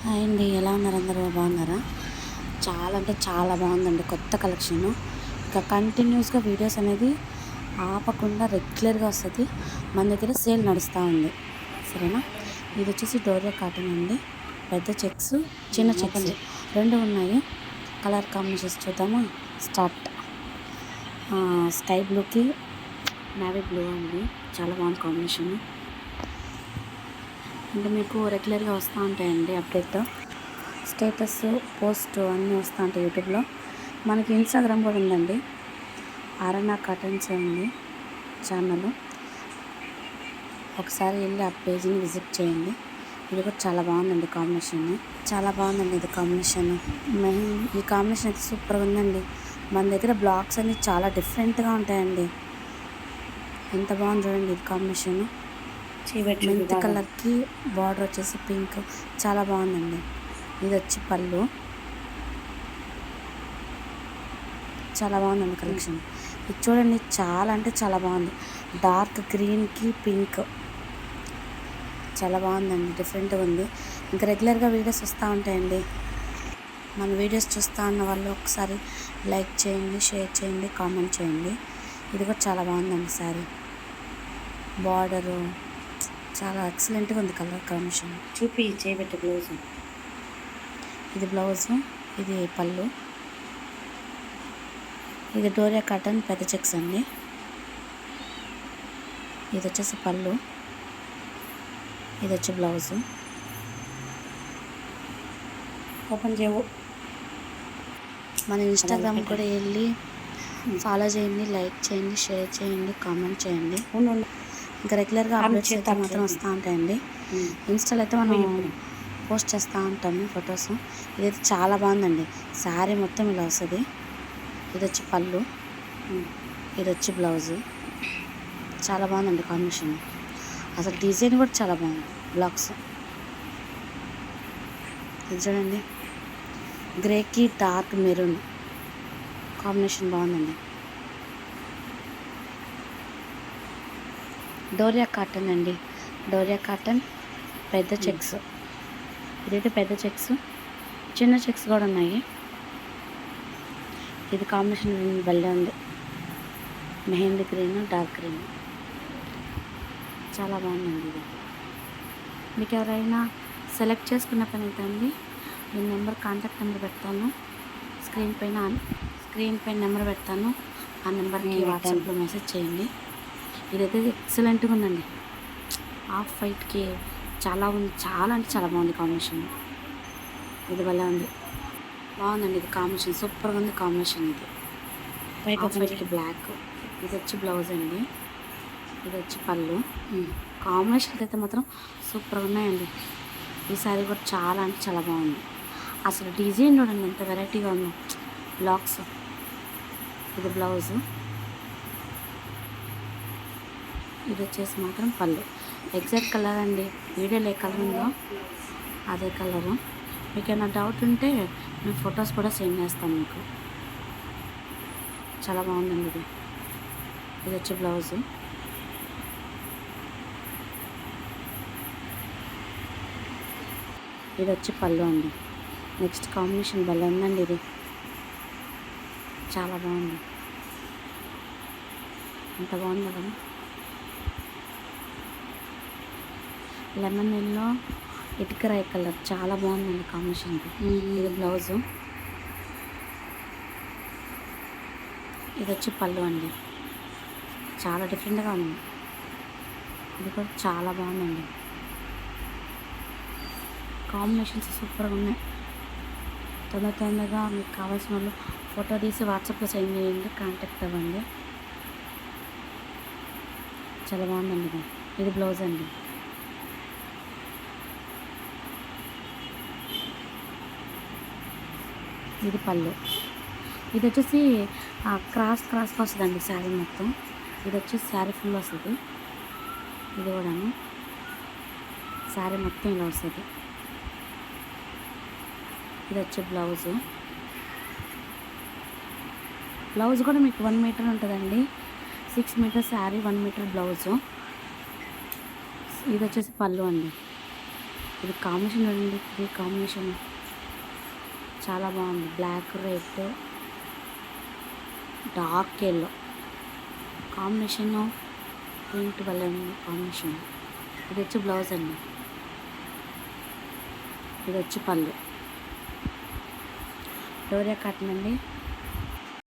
Hi అండి, ఎలా ఉన్నారు? అందరూ బాగున్నారా? చాలా అంటే చాలా బాగుందండి కొత్త కలెక్షను. ఇంకా కంటిన్యూస్గా వీడియోస్ అనేది ఆపకుండా రెగ్యులర్గా వస్తుంది. మన దగ్గర సేల్ నడుస్తూ ఉంది, సరేనా? ఇది వచ్చేసి డోరియా కాటన్ అండి. పెద్ద చెక్స్, చిన్న చెక్స్ రెండు ఉన్నాయి. కలర్ కాంబినేషన్స్ చూద్దామా? స్టార్ట్. స్కై బ్లూకి నేవీ బ్లూ అండి, చాలా బాగుంది కాంబినేషన్. అంటే మీకు రెగ్యులర్గా వస్తూ ఉంటాయండి అప్డేట్, స్టేటస్, పోస్ట్ అన్నీ వస్తూ ఉంటాయి యూట్యూబ్లో. మనకి ఇన్స్టాగ్రామ్ కూడా ఉందండి, ఆరణ కాటన్స్ ఉంది ఛానల్. ఒకసారి వెళ్ళి ఆ పేజీని విజిట్ చేయండి. ఇది కూడా చాలా బాగుందండి కాంబినేషన్, చాలా బాగుందండి ఇది కాంబినేషన్. ఈ కాంబినేషన్ అయితే సూపర్గా ఉందండి. మన దగ్గర బ్లాక్స్ అన్నీ చాలా డిఫరెంట్గా ఉంటాయండి. ఎంత బాగుంది చూడండి ఇది కాంబినేషన్. మెంత్ కలర్కి బార్డర్ వచ్చేసి పింక్, చాలా బాగుందండి. ఇది వచ్చి పళ్ళు, చాలా బాగుందండి కలెక్షన్. ఇది చూడండి, చాలా అంటే చాలా బాగుంది. డార్క్ గ్రీన్కి పింక్, చాలా బాగుందండి, డిఫరెంట్గా ఉంది. ఇంకా రెగ్యులర్గా వీడియోస్ వస్తూ ఉంటాయండి. మన వీడియోస్ చూస్తూ ఉన్న వాళ్ళు ఒకసారి లైక్ చేయండి, షేర్ చేయండి, కామెంట్ చేయండి. ఇది కూడా చాలా బాగుందండి శారీ. బార్డరు చాలా ఎక్సలెంట్గా ఉంది, కలర్ కాంబినేషన్. చేయబెట్టే బ్లౌజ్. ఇది బ్లౌజు, ఇది పళ్ళు. ఇది డోరియా కాటన్ పెద్ద చెక్స్ అండి. ఇది వచ్చేసి పళ్ళు, ఇది వచ్చి బ్లౌజు. ఓపెన్ చేయవు. మన ఇన్స్టాగ్రామ్ కూడా వెళ్ళి ఫాలో చేయండి, లైక్ చేయండి, షేర్ చేయండి, కామెంట్ చేయండి. ఇంకా రెగ్యులర్గా అప్డేట్స్ అయితే మాత్రం వస్తూ ఉంటాయండి. ఇన్స్టాలో అయితే మనం పోస్ట్ చేస్తూ ఉంటాము ఫొటోస్. ఇదైతే చాలా బాగుందండి. శారీ మొత్తం ఇలా వస్తుంది. ఇది వచ్చి పళ్ళు, ఇది వచ్చి బ్లౌజు. చాలా బాగుందండి కాంబినేషన్. అసలు డిజైన్ కూడా చాలా బాగుంది. బ్లాక్స్ ఇది చూడండి, గ్రేకి డార్క్ మెరూన్ కాంబినేషన్ బాగుందండి. డోరియా కాటన్ అండి, డోరియా కాటన్ పెద్ద చెక్స్. ఇదైతే పెద్ద చెక్స్, చిన్న చెక్స్ కూడా ఉన్నాయి. ఇది కాంబినేషన్ భలే ఉంది, మెహందీ గ్రీన్, డార్క్ గ్రీన్, చాలా బాగుందండి. ఇది మీకు ఎవరైనా సెలెక్ట్ చేసుకున్న పని అయితే అండి, నేను నెంబర్, కాంటాక్ట్ నెంబర్ పెడతాను స్క్రీన్ పైన నెంబర్ పెడతాను. ఆ నెంబర్కి వాట్సాప్లో మెసేజ్ చేయండి. ఇదైతే ఎక్సలెంట్గా ఉందండి. ఆఫ్ వైట్కి చాలా ఉంది, చాలా అంటే చాలా బాగుంది కాంబినేషన్. ఇది భలే ఉంది, బాగుందండి ఇది కాంబినేషన్, సూపర్గా ఉంది కాంబినేషన్. ఇది ఆఫ్ వైట్కి బ్లాక్. ఇది వచ్చి బ్లౌజ్ అండి, ఇది వచ్చి పళ్ళు. కాంబినేషన్ అయితే మాత్రం సూపర్గా ఉన్నాయండి. ఈ సారీ కూడా చాలా అంటే చాలా బాగుంది. అసలు డిజైన్ చూడండి ఎంత వెరైటీగా ఉందో, బ్లాక్స్. ఇది బ్లౌజు, ఇది వచ్చేసి మాత్రం పళ్ళు. ఎగ్జాక్ట్ కలర్ అండి, వీడియోలో ఏ కలర్ ఉందో అదే కలరు. మీకు ఏమైనా డౌట్ ఉంటే నేను ఫొటోస్ కూడా సెండ్ చేస్తాను మీకు. చాలా బాగుందండి ఇది. ఇది వచ్చి బ్లౌజు, ఇది వచ్చి పళ్ళు అండి. నెక్స్ట్ కాంబినేషన్ భలే ఉందండి. ఇది చాలా బాగుంది, ఎంత బాగుంది కదా. లెమన్ ఎల్లో, ఇటుకరాయి కలర్, చాలా బాగుందండి కాంబినేషన్. ఇది బ్లౌజు, ఇది వచ్చి పళ్ళు అండి. చాలా డిఫరెంట్గా ఉంది. ఇది కూడా చాలా బాగుందండి. కాంబినేషన్స్ సూపర్గా ఉన్నాయి. తొందరగా మీకు కావాల్సిన వాళ్ళు ఫోటో తీసి వాట్సాప్లో సెండ్ చేయండి, కాంటాక్ట్ అవ్వండి. చాలా బాగుందండి ఇది. ఇది బ్లౌజ్ అండి. ఇది పళ్ళు. ఇది వచ్చేసి క్రాస్గా వస్తుందండి శారీ మొత్తం. ఇది వచ్చేసి శారీ ఫుల్ వస్తుంది. ఇది కూడాను శారీ మొత్తం ఇలా వస్తుంది. ఇది వచ్చి బ్లౌజు. బ్లౌజ్ కూడా మీకు 1 మీటర్ ఉంటుందండి. 6 మీటర్ శారీ, 1 మీటర్ బ్లౌజు. ఇది వచ్చేసి పళ్ళు అండి. ఇది కాంబినేషన్ చూడండి, ఇది కాంబినేషన్ చాలా బాగుంది. Black red dark yellow combination, print వల్ల కాంబినేషన్. ఇది వచ్చి బ్లౌజ్ అండి, ఇది వచ్చి పళ్ళు. డోరియా కాటన్ అండి.